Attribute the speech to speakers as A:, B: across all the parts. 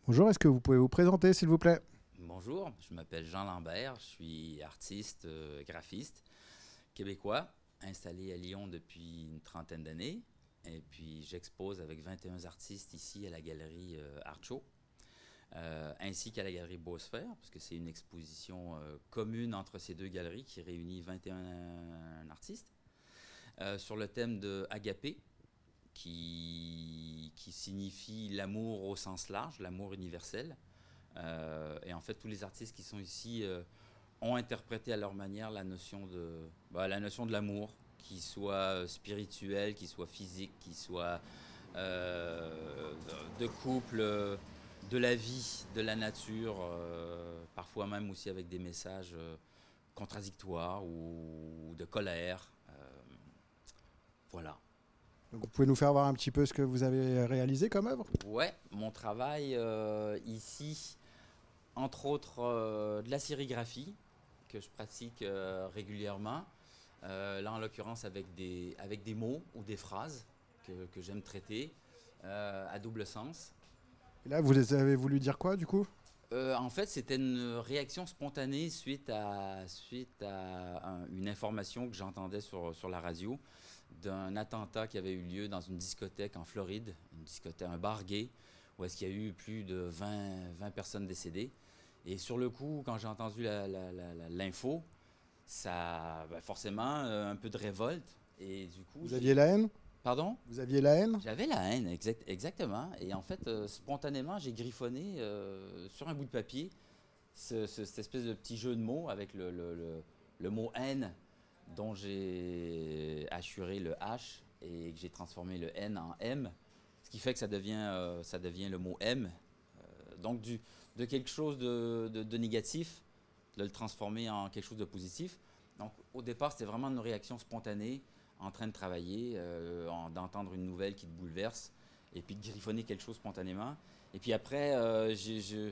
A: Bonjour, est-ce que vous pouvez vous présenter, s'il vous plaît?
B: Bonjour, je m'appelle Jean Lambert, je suis artiste, graphiste québécois, installé à Lyon depuis une trentaine d'années. Et puis j'expose avec 21 artistes ici à la galerie Art Show, ainsi qu'à la galerie Beausphère, parce que c'est une exposition commune entre ces deux galeries qui réunit 21 artistes, sur le thème de Agapé, qui signifie l'amour au sens large, l'amour universel. Et en fait, tous les artistes qui sont ici ont interprété à leur manière la notion de l'amour, qui soit spirituel, qui soit physique, qui soit de couple, de la vie, de la nature, parfois même aussi avec des messages contradictoires ou de colère. Voilà.
A: Donc, vous pouvez nous faire voir un petit peu ce que vous avez réalisé comme œuvre?
B: Ouais, mon travail ici, entre autres de la sérigraphie que je pratique régulièrement. Là, en l'occurrence, avec des mots ou des phrases que j'aime traiter à double sens.
A: Et là, vous les avez voulu dire quoi, du coup?
B: En fait, c'était une réaction spontanée suite à une information que j'entendais sur la radio d'un attentat qui avait eu lieu dans une discothèque en Floride, une discothèque, un bar gay, où est-ce qu'il y a eu plus de 20 personnes décédées. Et sur le coup, quand j'ai entendu l'info, ça, ben forcément, un peu de révolte. Et du coup,
A: Vous aviez la haine?
B: Pardon?
A: Vous aviez la haine?
B: J'avais la haine, exactement. Et en fait, spontanément, j'ai griffonné sur un bout de papier cette espèce de petit jeu de mots avec le mot haine, dont j'ai assuré le H et que j'ai transformé le N en M, ce qui fait que ça devient le mot M. Donc, de quelque chose de négatif, de le transformer en quelque chose de positif. Donc, au départ, c'était vraiment une réaction spontanée, en train de travailler, d'entendre une nouvelle qui te bouleverse, et puis de griffonner quelque chose spontanément. Et puis après, je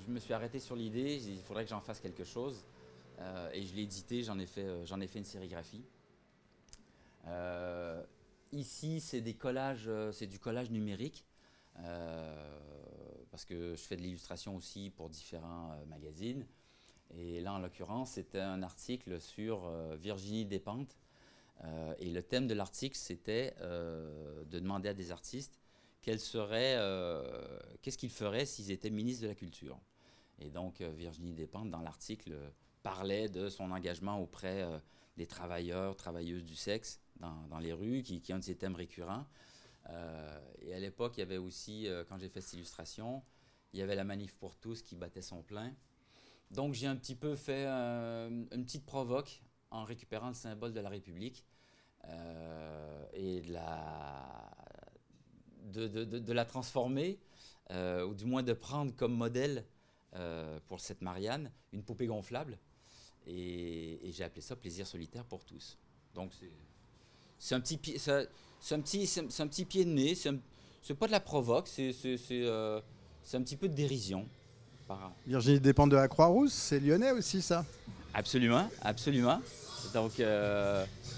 B: me suis arrêté sur l'idée, j'ai dit, il faudrait que j'en fasse quelque chose. Et je l'ai édité, j'en ai fait une sérigraphie. Euh, Ici, c'est des collages, c'est du collage numérique, euh, parce que je fais de l'illustration aussi pour différents magazines. Et là, en l'occurrence, c'était un article sur Virginie Despentes. Et le thème de l'article, c'était de demander à des artistes qu'est-ce qu'ils feraient s'ils étaient ministres de la Culture. Et donc, Virginie Despentes, dans l'article, parlait de son engagement auprès des travailleurs, travailleuses du sexe dans les rues, qui est un de ses thèmes récurrents. Et à l'époque, il y avait aussi, quand j'ai fait cette illustration, il y avait la Manif pour tous qui battait son plein. Donc, j'ai un petit peu fait une petite provoque en récupérant le symbole de la République et de la transformer, ou du moins de prendre comme modèle pour cette Marianne une poupée gonflable. Et j'ai appelé ça Plaisir solitaire pour tous. Donc c'est un petit pied, c'est un petit pied de nez. C'est pas de la provoque, c'est un petit peu de dérision. Par...
A: Virginie dépend de la Croix-Rousse, c'est lyonnais aussi, ça.
B: Absolument, absolument. Donc,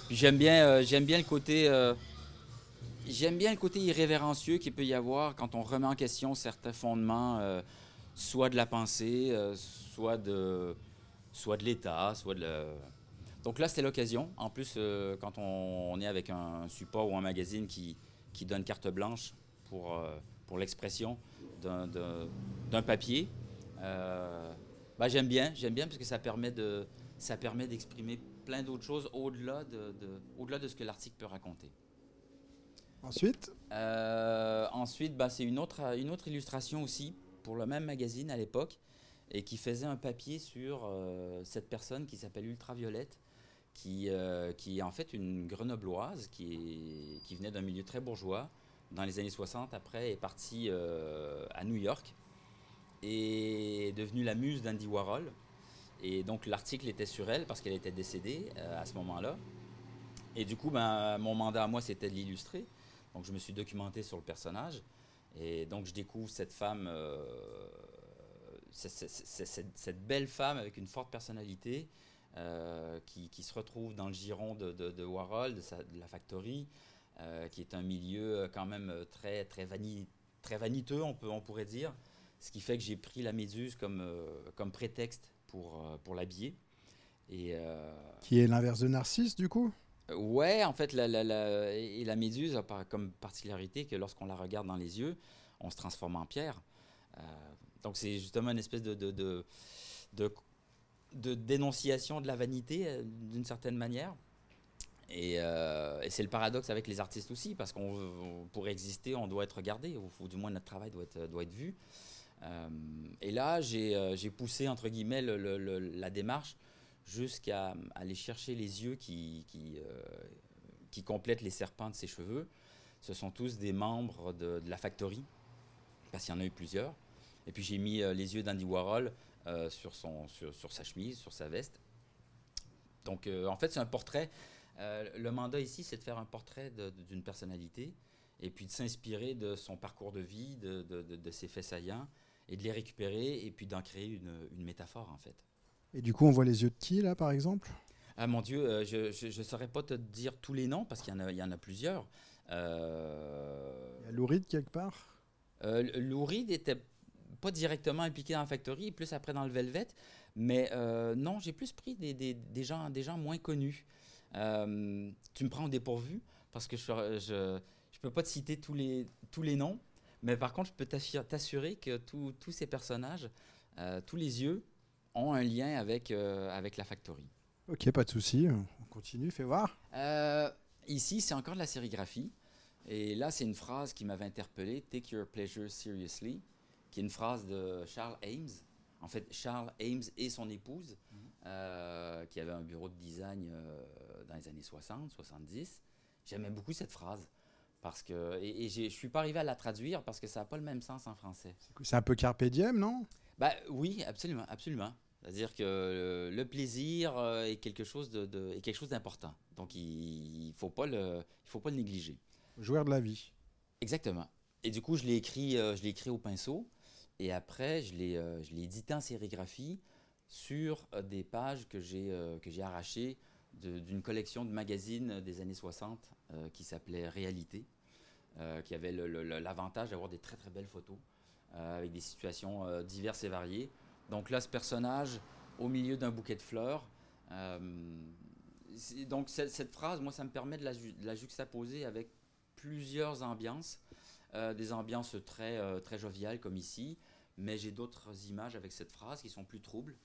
B: puis j'aime bien le côté irrévérencieux qu'il peut y avoir quand on remet en question certains fondements, soit de la pensée, soit de l'État, soit de le... Donc là, c'était l'occasion. En plus, quand on est avec un support ou un magazine qui donne carte blanche pour, euh, pour l'expression d'un papier, bah, j'aime bien parce que ça permet d'exprimer plein d'autres choses au-delà de ce que l'article peut raconter.
A: Ensuite,
B: Ensuite, bah, c'est une autre illustration aussi pour le même magazine à l'époque et qui faisait un papier sur cette personne qui s'appelle Ultraviolette, qui est en fait une grenobloise qui venait d'un milieu très bourgeois dans les années 60. Après, est partie à New York et est devenue la muse d'Andy Warhol. Et donc l'article était sur elle parce qu'elle était décédée à ce moment-là. Et du coup, ben, mon mandat à moi, c'était de l'illustrer. Donc je me suis documenté sur le personnage. Et donc je découvre cette femme, cette belle femme avec une forte personnalité qui se retrouve dans le giron de Warhol, de la Factory, qui est un milieu quand même très vaniteux, on pourrait dire. Ce qui fait que j'ai pris la méduse comme prétexte pour l'habiller. Et,
A: Qui est l'inverse de Narcisse, du coup?
B: ouais, en fait, la méduse a comme particularité que lorsqu'on la regarde dans les yeux, on se transforme en pierre. Euh, donc c'est justement une espèce de, de dénonciation de la vanité, d'une certaine manière. Et c'est le paradoxe avec les artistes aussi, parce pour exister, on doit être regardé, ou du moins notre travail doit être vu. Et là, j'ai poussé, entre guillemets, la démarche jusqu'à aller chercher les yeux qui complètent les serpents de ses cheveux. Ce sont tous des membres de la Factory, parce qu'il y en a eu plusieurs. Et puis j'ai mis les yeux d'Andy Warhol sur sa chemise, sur sa veste. Donc en fait, c'est un portrait. Le mandat ici, c'est de faire un portrait d'une personnalité et puis de s'inspirer de son parcours de vie, de ses faits saillants, et de les récupérer et puis d'en créer une métaphore, en fait.
A: Et du coup, on voit les yeux de qui, là, par exemple?
B: Ah mon Dieu, je ne saurais pas te dire tous les noms parce qu'il y en a plusieurs.
A: Il y a Lou Reed, quelque part?
B: Lou Reed n'était pas directement impliqué dans la Factory, plus après dans le Velvet. Mais non, j'ai plus pris des gens moins connus. Tu me prends au dépourvu parce que je peux pas te citer tous les noms. Mais par contre, je peux t'assurer que tous ces personnages, tous les yeux, ont un lien avec la Factory.
A: Ok, pas de souci. On continue, fais voir.
B: Ici, c'est encore de la sérigraphie. Et là, c'est une phrase qui m'avait interpellé, « Take your pleasure seriously », qui est une phrase de Charles Ames. En fait, Charles Ames et son épouse, qui avaient un bureau de design dans les années 60, 70. J'aimais beaucoup cette phrase. Et je ne suis pas arrivé à la traduire parce que ça n'a pas le même sens en français.
A: C'est un peu carpe diem, non?
B: Bah, oui, absolument, absolument. C'est-à-dire que le plaisir est quelque chose d'important. Donc, il ne faut pas le négliger.
A: Joueur de la vie.
B: Exactement. Et du coup, je l'ai écrit au pinceau. Et après, je l'ai édité en sérigraphie sur des pages que j'ai arrachées d'une collection de magazines des années 60 qui s'appelait Réalité, qui avait l'avantage d'avoir des très très belles photos avec des situations diverses et variées. Donc là, ce personnage au milieu d'un bouquet de fleurs. Donc cette phrase, moi, ça me permet de la juxtaposer avec plusieurs ambiances, des ambiances très, très joviales comme ici, mais j'ai d'autres images avec cette phrase qui sont plus troubles.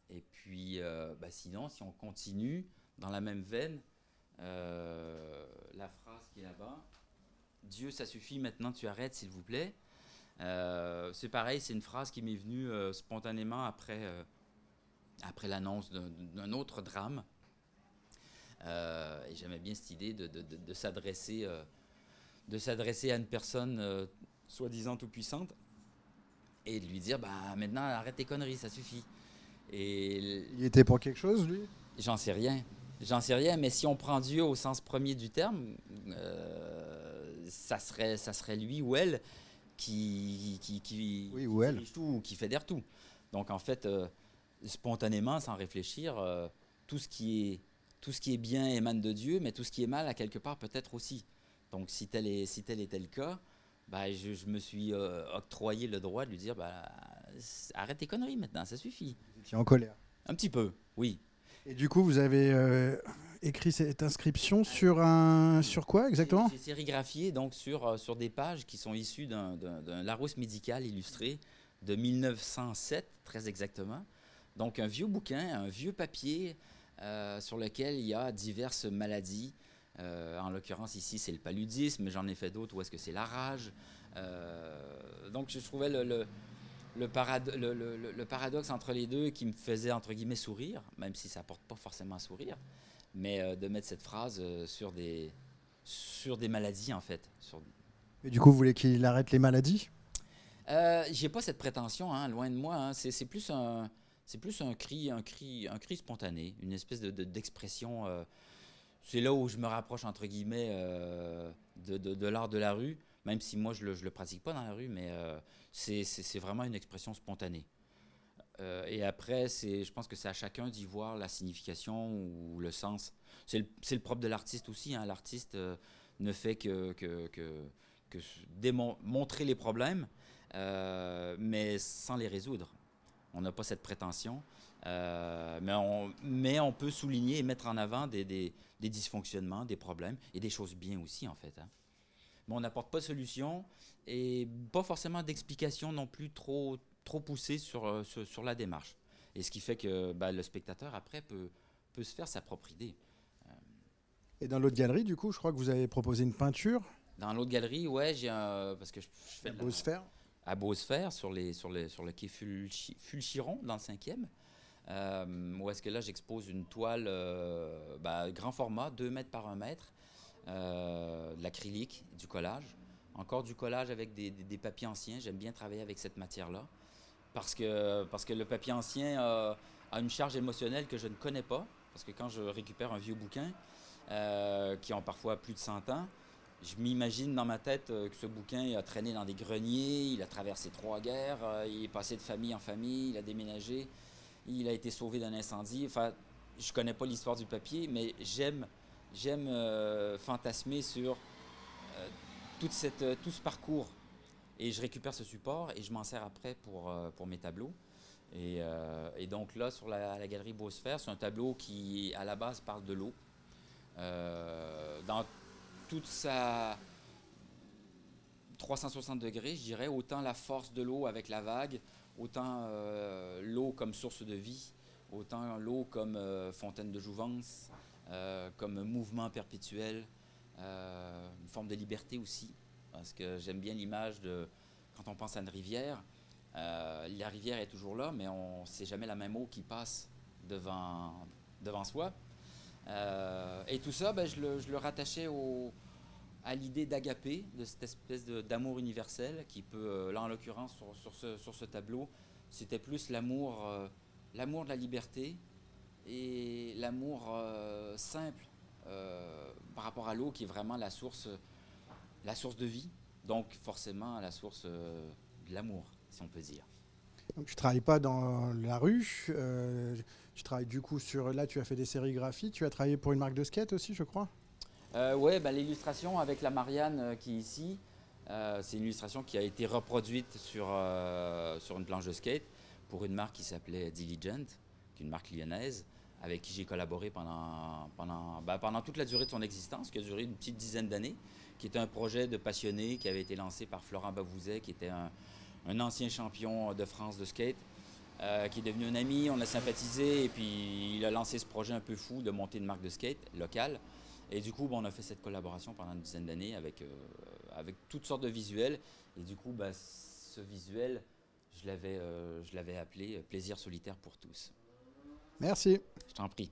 B: Et puis, sinon, si on continue dans la même veine, la phrase qui est là-bas, « Dieu, ça suffit, maintenant tu arrêtes, s'il vous plaît ». C'est pareil, c'est une phrase qui m'est venue spontanément après l'annonce d'un autre drame. Et j'aimais bien cette idée de s'adresser à une personne soi-disant tout puissante et de lui dire maintenant arrête tes conneries, ça suffit. Et
A: il était pour quelque chose, lui?
B: J'en sais rien, mais si on prend Dieu au sens premier du terme, ça serait lui ou elle qui
A: oui, ou elle.
B: dirige tout ou qui fédère tout. Donc en fait, spontanément, sans réfléchir, tout ce qui est bien émane de Dieu, mais tout ce qui est mal, à quelque part, peut-être aussi. Donc, si tel était le cas, je me suis octroyé le droit de lui dire arrête tes conneries maintenant, ça suffit.
A: Vous étiez en colère?
B: Un petit peu, oui.
A: Et du coup, vous avez écrit cette inscription sur quoi exactement?
B: J'ai sérigraphié donc sur des pages qui sont issues d'un Larousse médical illustré de 1907, très exactement. Donc, un vieux bouquin, un vieux papier sur lequel il y a diverses maladies. En l'occurrence, ici, c'est le paludisme, mais j'en ai fait d'autres où est-ce que c'est la rage. Donc, je trouvais le paradoxe entre les deux qui me faisait, entre guillemets, sourire, même si ça ne porte pas forcément à sourire, mais de mettre cette phrase sur des maladies, en fait.
A: Et du coup, vous voulez qu'il arrête les maladies?
B: J'ai pas cette prétention, hein, loin de moi. Hein. C'est plus un cri spontané, une espèce d'expression. C'est là où je me rapproche, entre guillemets, de l'art de la rue, même si moi, je le pratique pas dans la rue, mais c'est vraiment une expression spontanée. Et après, je pense que c'est à chacun d'y voir la signification ou le sens. C'est le propre de l'artiste aussi. Hein. L'artiste ne fait que montrer les problèmes, mais sans les résoudre. On n'a pas cette prétention, mais on peut souligner et mettre en avant des dysfonctionnements, des problèmes et des choses bien aussi, en fait. Hein. Mais on n'apporte pas de solution et pas forcément d'explication non plus trop poussée sur la démarche. Et ce qui fait que le spectateur, après, peut se faire sa propre idée.
A: Et dans l'autre galerie, du coup, je crois que vous avez proposé une peinture.
B: Dans l'autre galerie, ouais, parce que je fais
A: à Beausphère.
B: À Beausphère, sur le quai Fulchiron, dans le 5e. Où est-ce que là, j'expose une toile grand format, 2 mètres par 1 mètre, de l'acrylique, du collage. Encore du collage avec des papiers anciens. J'aime bien travailler avec cette matière-là. Parce que le papier ancien a une charge émotionnelle que je ne connais pas. Parce que quand je récupère un vieux bouquin, qui ont parfois plus de 100 ans, je m'imagine dans ma tête que ce bouquin a traîné dans des greniers, il a traversé 3 guerres, il est passé de famille en famille, il a déménagé, il a été sauvé d'un incendie. Enfin, je ne connais pas l'histoire du papier, mais j'aime fantasmer sur tout ce parcours. Et je récupère ce support et je m'en sers après pour mes tableaux. Et donc là, sur la galerie Beausphère, c'est un tableau qui, à la base, parle de l'eau. Dans toute sa 360 degrés, je dirais, autant la force de l'eau avec la vague, autant l'eau comme source de vie, autant l'eau comme fontaine de jouvence, comme mouvement perpétuel, une forme de liberté aussi, parce que j'aime bien l'image de, quand on pense à une rivière, la rivière est toujours là, mais c'est jamais la même eau qui passe devant soi. Et tout ça, je le rattachais à l'idée d'agapé, de cette espèce d'amour universel qui peut, là en l'occurrence sur ce tableau, c'était plus l'amour de la liberté et l'amour simple par rapport à l'eau qui est vraiment la source de vie, donc forcément la source de l'amour, si on peut dire.
A: Donc, tu ne travailles pas dans la rue, tu travailles du coup là tu as fait des sérigraphies, tu as travaillé pour une marque de skate aussi, je crois.
B: Oui, l'illustration avec la Marianne qui est ici, c'est une illustration qui a été reproduite sur une planche de skate pour une marque qui s'appelait Diligent, qui est une marque lyonnaise, avec qui j'ai collaboré pendant toute la durée de son existence, qui a duré une petite dizaine d'années, qui était un projet de passionné qui avait été lancé par Florent Bavouzet, qui était un ancien champion de France de skate, qui est devenu un ami, on a sympathisé, et puis il a lancé ce projet un peu fou de monter une marque de skate locale. Et du coup, on a fait cette collaboration pendant une dizaine d'années avec toutes sortes de visuels. Et du coup, ce visuel, je l'avais appelé « Plaisir solitaire pour tous ».
A: Merci.
B: Je t'en prie.